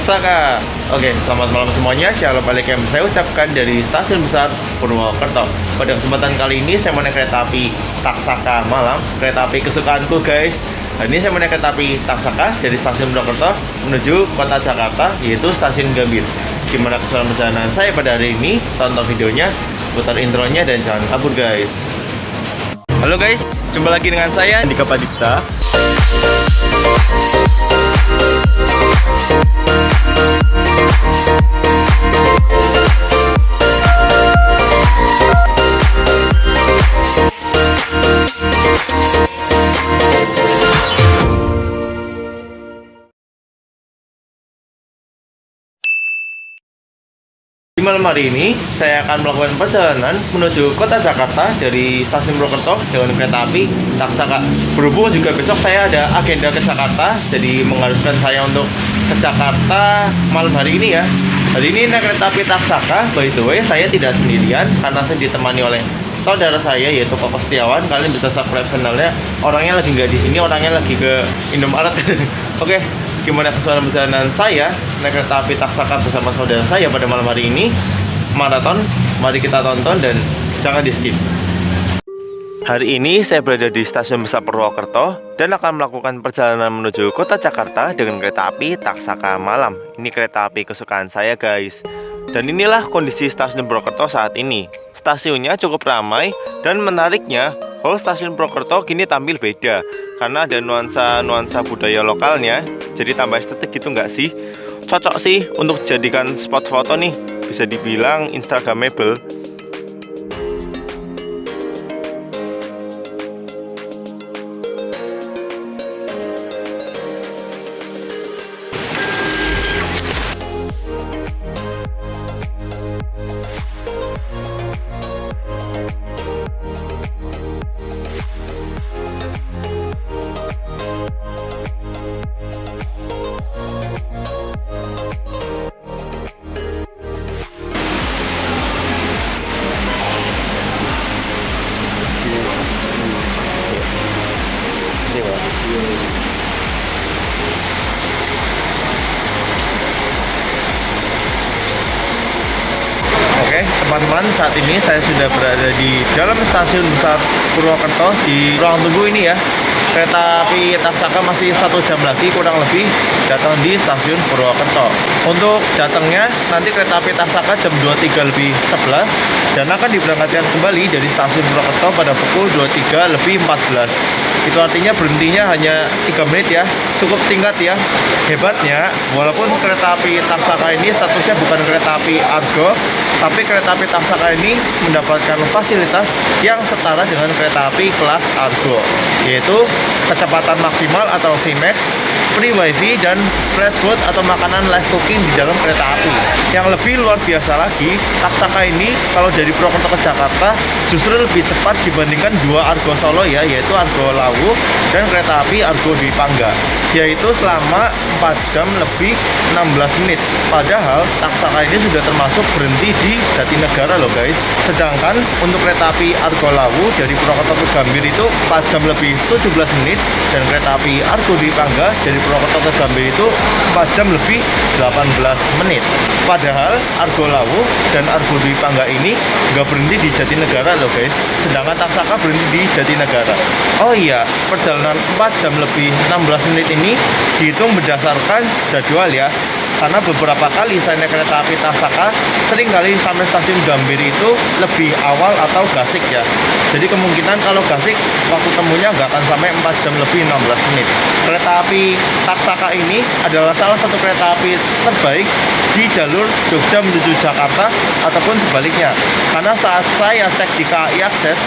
Taksaka. Oke, selamat malam semuanya. Shalom Alaikum. Saya ucapkan dari Stasiun Besar Purwokerto. Pada kesempatan kali ini saya mau naik kereta api Taksaka Malam, kereta api kesukaanku guys. Ini saya mau naik kereta api Taksaka dari Stasiun Purwokerto menuju kota Jakarta, yaitu Stasiun Gambir. Gimana keseruan perjalanan saya pada hari ini? Tonton videonya, putar intronya, dan jangan kabur guys. Halo guys, jumpa lagi dengan saya Andika Padipta. Di malam hari ini, saya akan melakukan perjalanan menuju kota Jakarta dari Stasiun Purwokerto dengan kereta api Taksaka. Berhubung juga besok saya ada agenda ke Jakarta, jadi mengharuskan saya untuk ke Jakarta malam hari ini ya. Hari ini naik kereta api Taksaka. By the way, saya tidak sendirian karena saya ditemani oleh saudara saya yaitu Koko Setiawan. Kalian bisa subscribe channelnya. Orangnya lagi nggak di sini, orangnya lagi ke Indomaret. Oke, gimana keseruan perjalanan saya naik kereta api Taksaka bersama saudara saya pada malam hari ini? Maraton, mari kita tonton dan jangan di skip. Hari ini saya berada di Stasiun Besar Purwokerto dan akan melakukan perjalanan menuju kota Jakarta dengan kereta api Taksaka Malam. Ini kereta api kesukaan saya guys. Dan inilah kondisi Stasiun Purwokerto saat ini. Stasiunnya cukup ramai dan menariknya, hall Stasiun Purwokerto kini tampil beda karena ada nuansa budaya lokalnya. Jadi tambah estetik gitu nggak sih? Cocok sih untuk jadikan spot foto nih. Bisa dibilang instagramable. Oke, teman-teman, saat ini saya sudah berada di dalam Stasiun Besar Purwokerto di ruang tunggu ini ya. Kereta api Taksaka masih 1 jam lagi kurang lebih datang di Stasiun Purwokerto. Untuk datangnya nanti kereta api Taksaka jam 23:11 dan akan diberangkatkan kembali dari Stasiun Purwokerto pada pukul 23:14. Itu artinya berhentinya hanya 3 menit ya, cukup singkat ya. Hebatnya, walaupun kereta api Taksaka ini statusnya bukan kereta api Argo, tapi kereta api Taksaka ini mendapatkan fasilitas yang setara dengan kereta api kelas Argo, yaitu kecepatan maksimal atau VMAX, free wifi, dan flash food atau makanan live cooking di dalam kereta api. Yang lebih luar biasa lagi, Taksaka ini kalau dari Purwokerto ke Jakarta justru lebih cepat dibandingkan 2 Argo Solo ya, yaitu Argo Lawu dan kereta api Argo Dwi Pangga, yaitu selama 4 jam lebih 16 menit. Padahal Taksaka ini sudah termasuk berhenti di Jatinegara loh guys. Sedangkan untuk kereta api Argo Lawu dari Purwokerto ke Gambir itu 4 jam lebih 17 menit, dan kereta api Argo Dwi Pangga dari Purwokerto ke Gambir itu 4 jam lebih 18 menit. Padahal Argo Lawu dan Argo Dwi Pangga ini nggak berhenti di Jatinegara loh guys, sedangkan Taksaka berhenti di Jatinegara. Oh iya, perjalanan 4 jam lebih 16 menit ini dihitung berdasarkan jadwal ya. Karena beberapa kali saya naik kereta api Taksaka sering kali sampai stasiun Gambir itu lebih awal atau gasik ya. Jadi kemungkinan kalau gasik waktu temunya nggak akan sampai 4 jam lebih 16 menit. Kereta api Taksaka ini adalah salah satu kereta api terbaik di jalur Jogja menuju Jakarta ataupun sebaliknya. Karena saat saya cek di KAI Akses,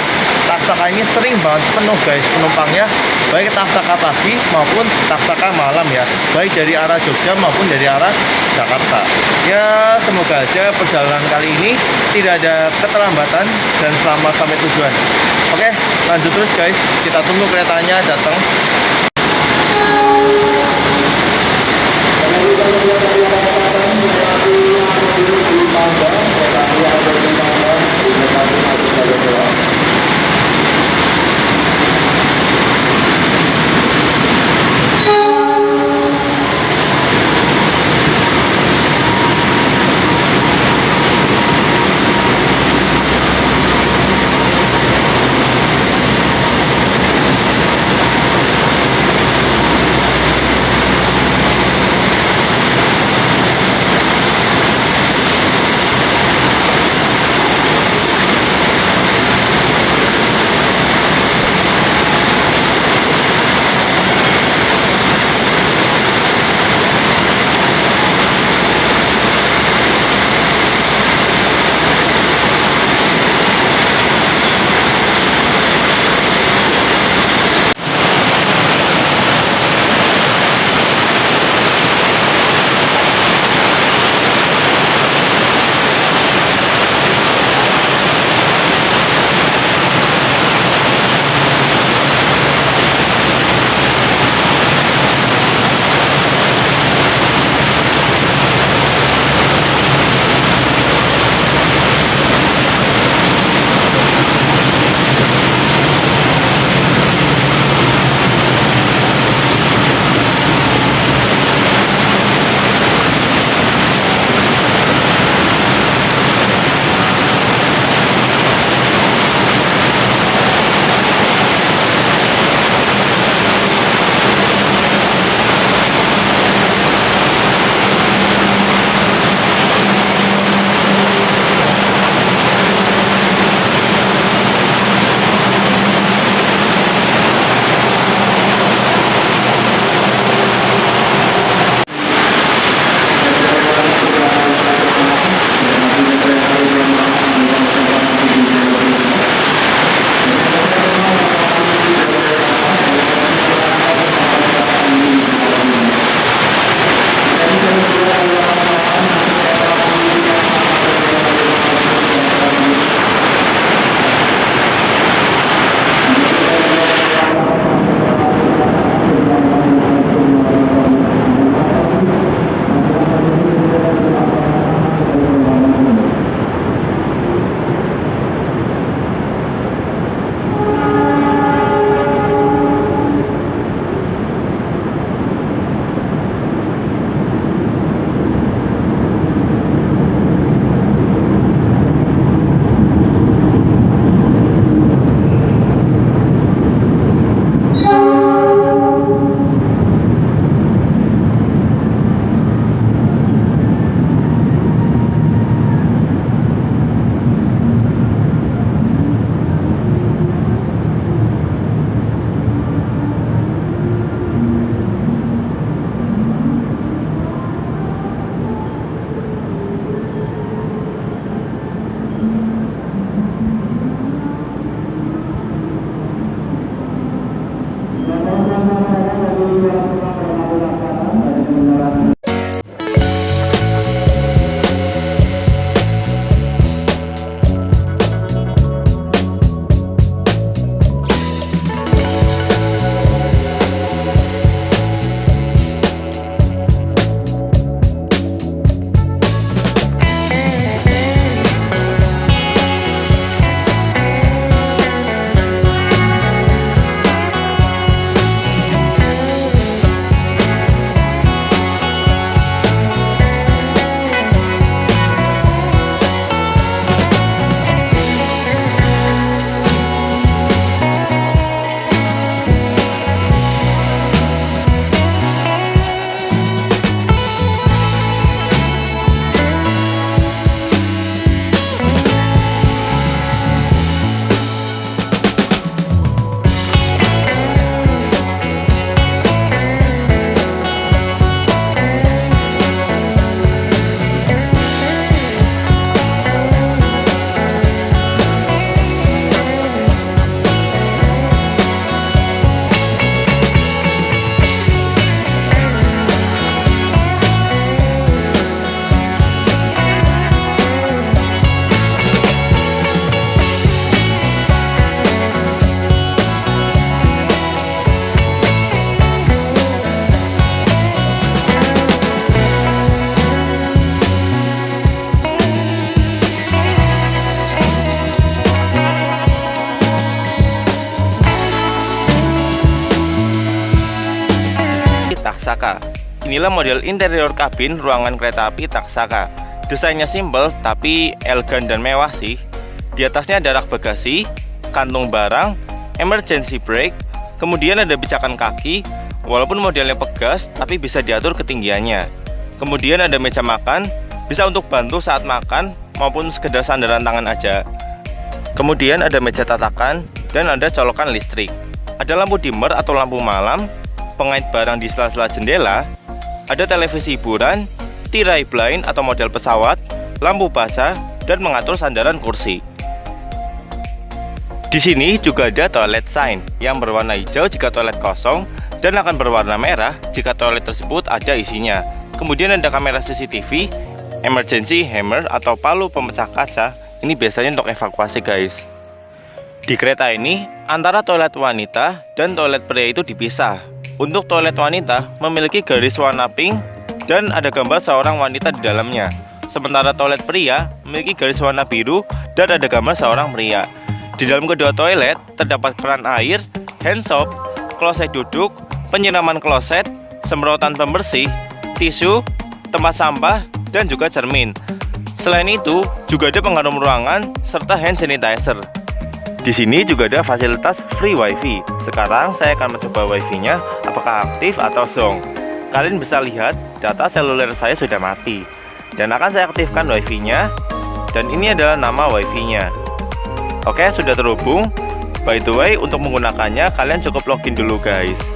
Taksaka ini sering banget penuh guys penumpangnya, baik Taksaka pagi maupun Taksaka malam ya, baik dari arah Jogja maupun dari arah Jakarta. Ya, semoga aja perjalanan kali ini tidak ada keterlambatan dan selamat sampai tujuan. Oke, lanjut terus guys, kita tunggu keretanya datang. Taksaka. Inilah model interior kabin ruangan kereta api Taksaka. Desainnya simpel tapi elegan dan mewah sih. Di atasnya ada rak bagasi, kantung barang, emergency brake, kemudian ada pijakan kaki. Walaupun modelnya pegas tapi bisa diatur ketinggiannya. Kemudian ada meja makan, bisa untuk bantu saat makan maupun sekedar sandaran tangan aja. Kemudian ada meja tatakan dan ada colokan listrik. Ada lampu dimmer atau lampu malam, pengait barang di sela-sela jendela, ada televisi hiburan, tirai blind atau model pesawat, lampu baca, dan mengatur sandaran kursi. Di sini juga ada toilet sign yang berwarna hijau jika toilet kosong dan akan berwarna merah jika toilet tersebut ada isinya. Kemudian ada kamera CCTV, emergency hammer atau palu pemecah kaca. Ini biasanya untuk evakuasi guys. Di kereta ini antara toilet wanita dan toilet pria itu dipisah. Untuk toilet wanita memiliki garis warna pink dan ada gambar seorang wanita di dalamnya. Sementara toilet pria memiliki garis warna biru dan ada gambar seorang pria. Di dalam kedua toilet terdapat keran air, hand soap, kloset duduk, penyiraman kloset, semprotan pembersih, tisu, tempat sampah, dan juga cermin. Selain itu, juga ada pengharum ruangan serta hand sanitizer. Di sini juga ada fasilitas free wifi. Sekarang saya akan mencoba wifi-nya apakah aktif atau zonk. Kalian bisa lihat data seluler saya sudah mati. Dan akan saya aktifkan wifi-nya. Dan ini adalah nama wifi-nya. Oke, sudah terhubung. By the way, untuk menggunakannya kalian cukup login dulu guys.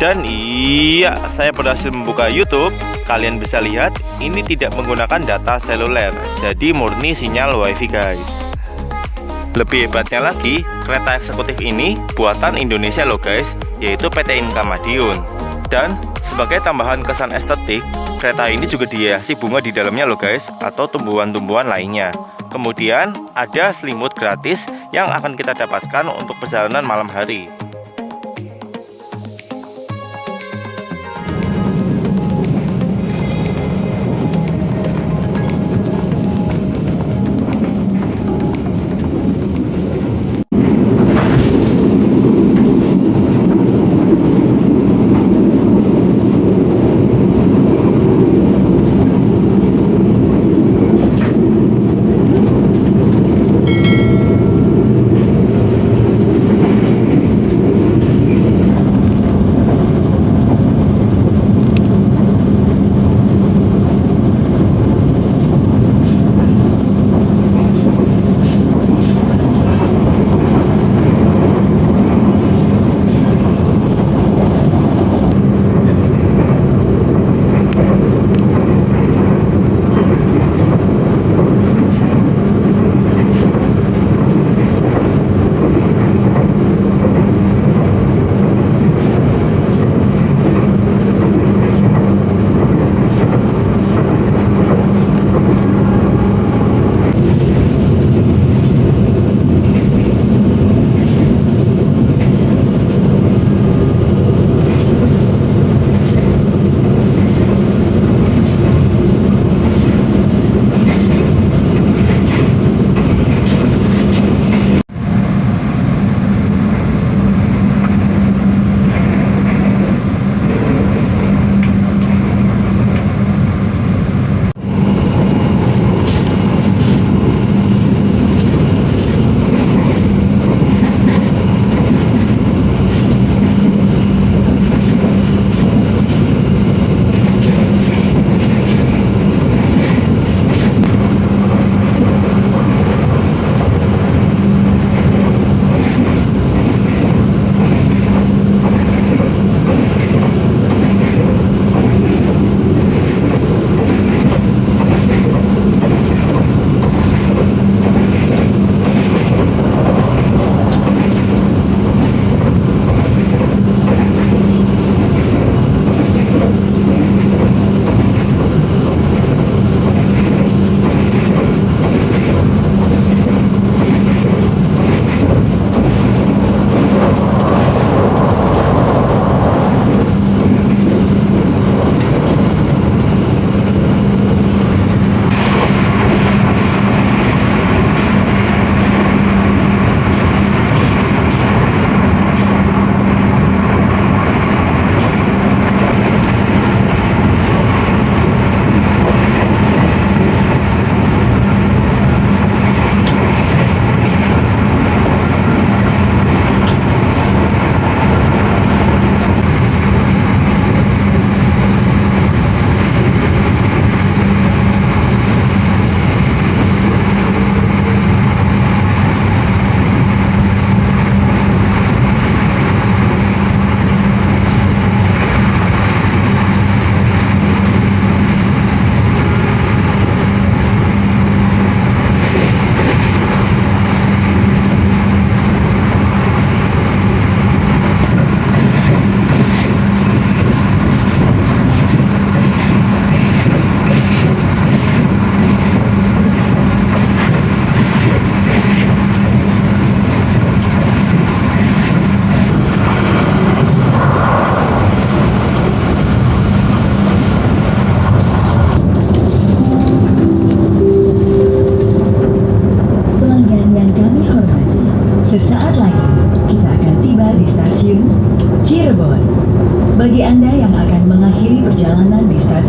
Dan iya, saya berhasil membuka YouTube. Kalian bisa lihat, ini tidak menggunakan data seluler, jadi murni sinyal wifi guys. Lebih hebatnya lagi, kereta eksekutif ini buatan Indonesia loh guys, yaitu PT Inka Madiun. Dan sebagai tambahan kesan estetik, kereta ini juga dihiasi bunga di dalamnya loh guys, atau tumbuhan-tumbuhan lainnya. Kemudian ada selimut gratis yang akan kita dapatkan untuk perjalanan malam hari.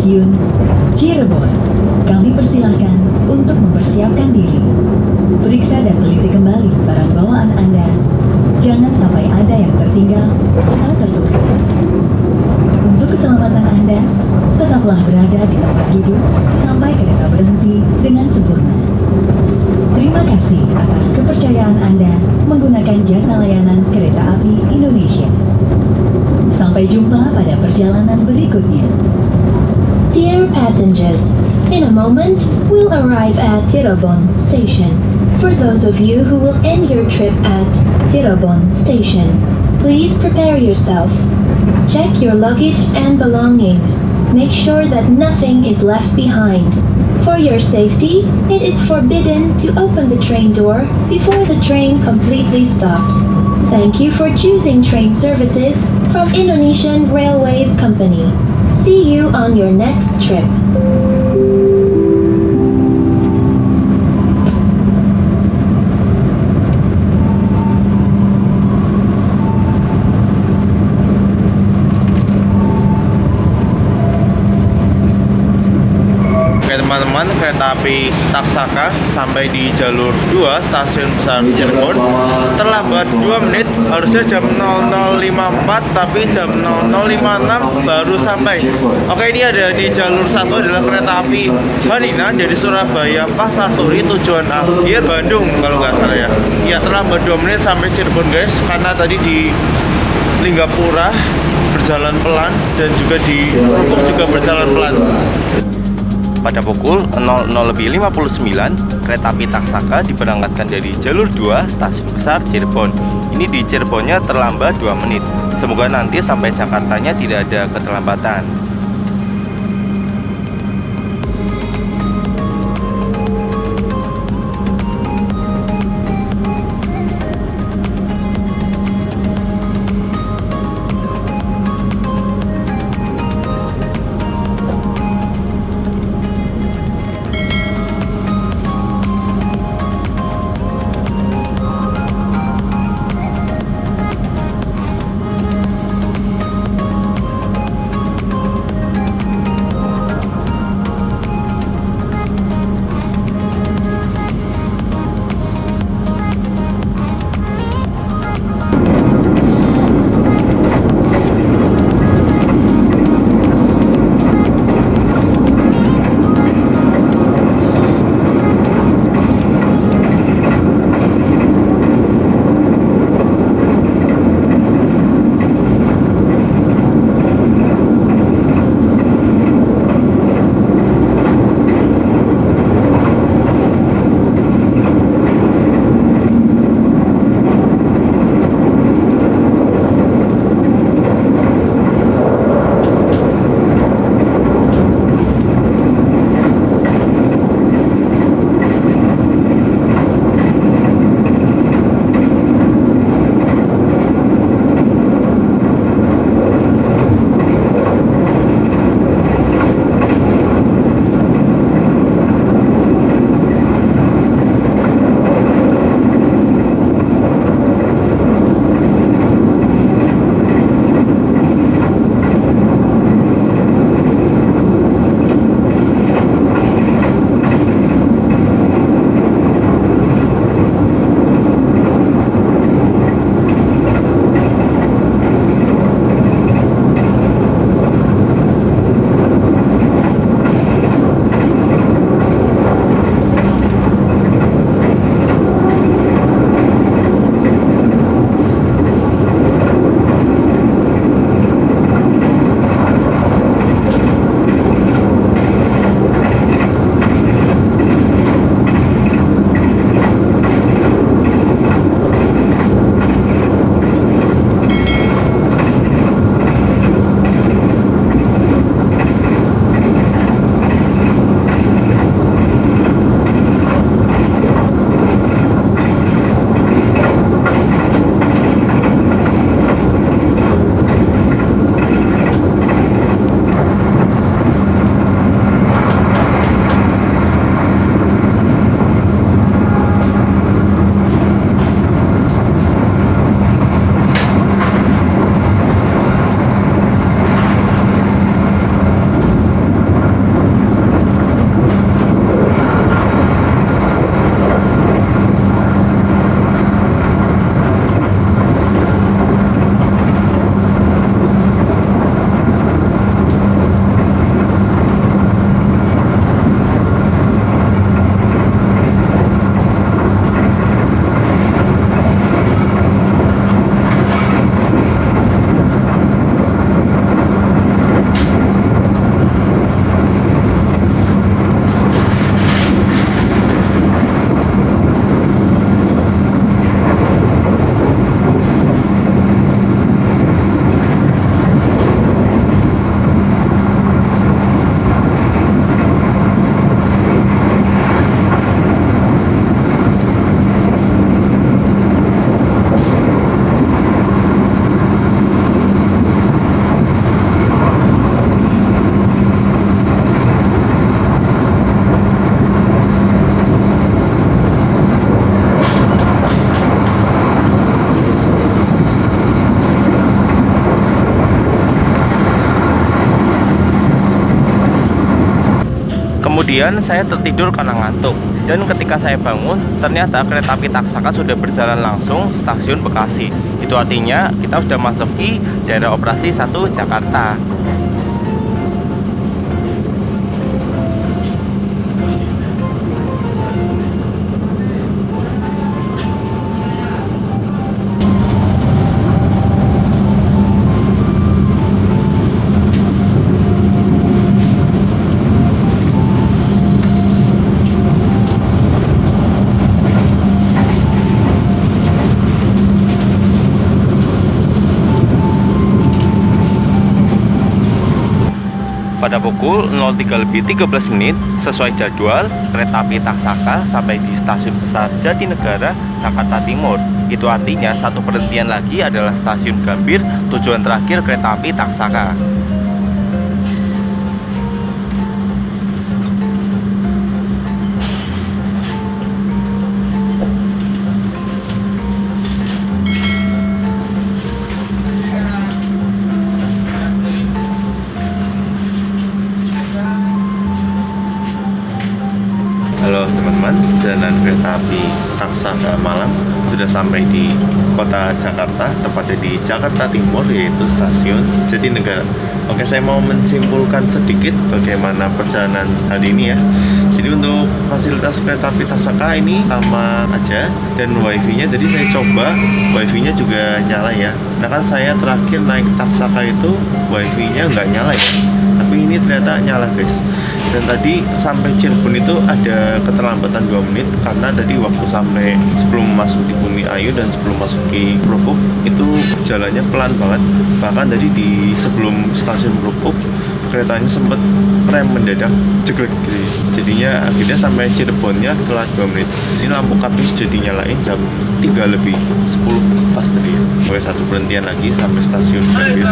Stasiun Cirebon. Kami persilahkan untuk mempersiapkan diri. Periksa dan teliti kembali barang bawaan Anda. Jangan sampai ada yang tertinggal atau tertukar. Untuk keselamatan Anda, tetaplah berada di tempat duduk sampai kereta berhenti dengan sempurna. Terima kasih atas kepercayaan Anda menggunakan jasa layanan kereta api Indonesia. Sampai jumpa pada perjalanan berikutnya. Dear passengers, in a moment we'll arrive at Cirebon Station. For those of you who will end your trip at Cirebon Station, please prepare yourself. Check your luggage and belongings. Make sure that nothing is left behind. For your safety, it is forbidden to open the train door before the train completely stops. Thank you for choosing train services from Indonesian Railways Company. See you on your next trip. Teman-teman, kereta api Taksaka sampai di jalur 2 stasiun besar Cirebon terlambat 2 menit. Harusnya jam 00.54 tapi jam 00.56 baru sampai. Oke, ini ada di jalur 1 adalah kereta api Hanina dari Surabaya Pasar Turi tujuan akhir Bandung kalau nggak salah ya. Ya, terlambat 2 menit sampai Cirebon guys, karena tadi di Linggapura berjalan pelan dan juga di Rungkut juga berjalan pelan. Pada pukul 00.59, kereta api Taksaka diberangkatkan dari jalur 2 stasiun besar Cirebon. Ini di Cirebonnya terlambat 2 menit. Semoga nanti sampai Jakartanya tidak ada keterlambatan. Kemudian saya tertidur karena ngantuk. Dan ketika saya bangun, ternyata kereta api Taksaka sudah berjalan langsung stasiun Bekasi. Itu artinya kita sudah masuki daerah operasi 1 Jakarta. Pada pukul 03.13 sesuai jadwal, kereta api Taksaka sampai di stasiun besar Jatinegara, Jakarta Timur. Itu artinya satu perhentian lagi adalah stasiun Gambir, tujuan terakhir kereta api Taksaka. Halo teman-teman, perjalanan kereta api Taksaka Malam sudah sampai di kota Jakarta, tepatnya di Jakarta Timur, yaitu stasiun Jatinegara. Oke, saya mau menyimpulkan sedikit bagaimana perjalanan hari ini ya. Jadi untuk fasilitas kereta api Taksaka ini sama aja, dan wifi-nya jadi saya coba wifi-nya juga nyala ya. Nah kan saya terakhir naik Taksaka itu wifi-nya nggak nyala ya, tapi ini ternyata nyala guys. Dan tadi sampai Cirebon itu ada keterlambatan 2 menit karena tadi waktu sampai sebelum masuk di Bumi Ayu dan sebelum masuk di Krukuk itu jalannya pelan banget. Bahkan tadi di sebelum stasiun Krukuk keretanya sempat rem mendadak jeglek gitu. Jadinya akhirnya sampai Cirebonnya telat 2 menit. Ini lampu kabin sudah dinyalain jam 3:10 pas tadi ya. Oke, satu berhentian lagi sampai stasiun Gambir.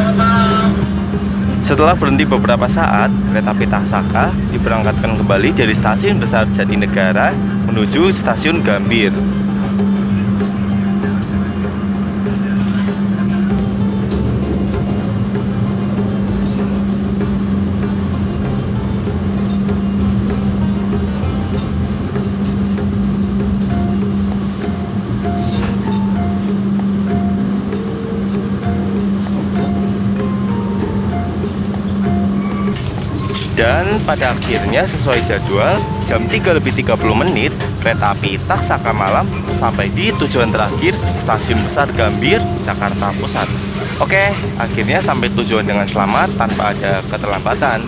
Setelah berhenti beberapa saat, kereta api Taksaka diberangkatkan kembali dari stasiun besar Jatinegara menuju stasiun Gambir. Dan pada akhirnya sesuai jadwal jam 3:30 kereta api Taksaka Malam sampai di tujuan terakhir stasiun besar Gambir, Jakarta Pusat. Oke, akhirnya sampai tujuan dengan selamat tanpa ada keterlambatan.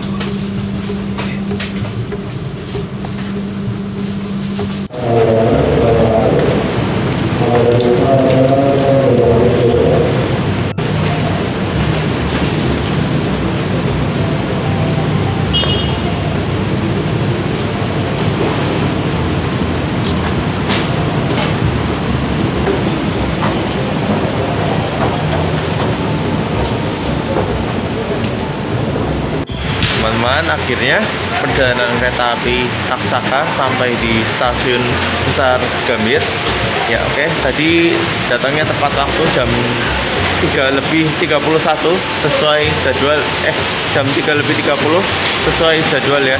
Teman-teman, akhirnya perjalanan kereta api Taksaka sampai di stasiun besar Gambir. Ya oke, tadi datangnya tepat waktu jam 3:31 sesuai jadwal. Jam 3:30 sesuai jadwal ya.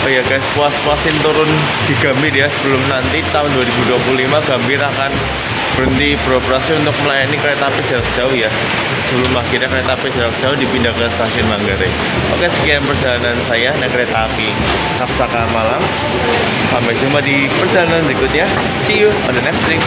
Oh ya guys, puas-puasin turun di Gambir ya, sebelum nanti tahun 2025 Gambir akan berhenti beroperasi untuk melayani kereta api jarak jauh ya, sebelum akhirnya kereta api jarak jauh dipindah ke stasiun Manggarai. Oke, sekian perjalanan saya naik kereta api Taksaka Malam. Sampai jumpa di perjalanan berikutnya. See you on the next trip.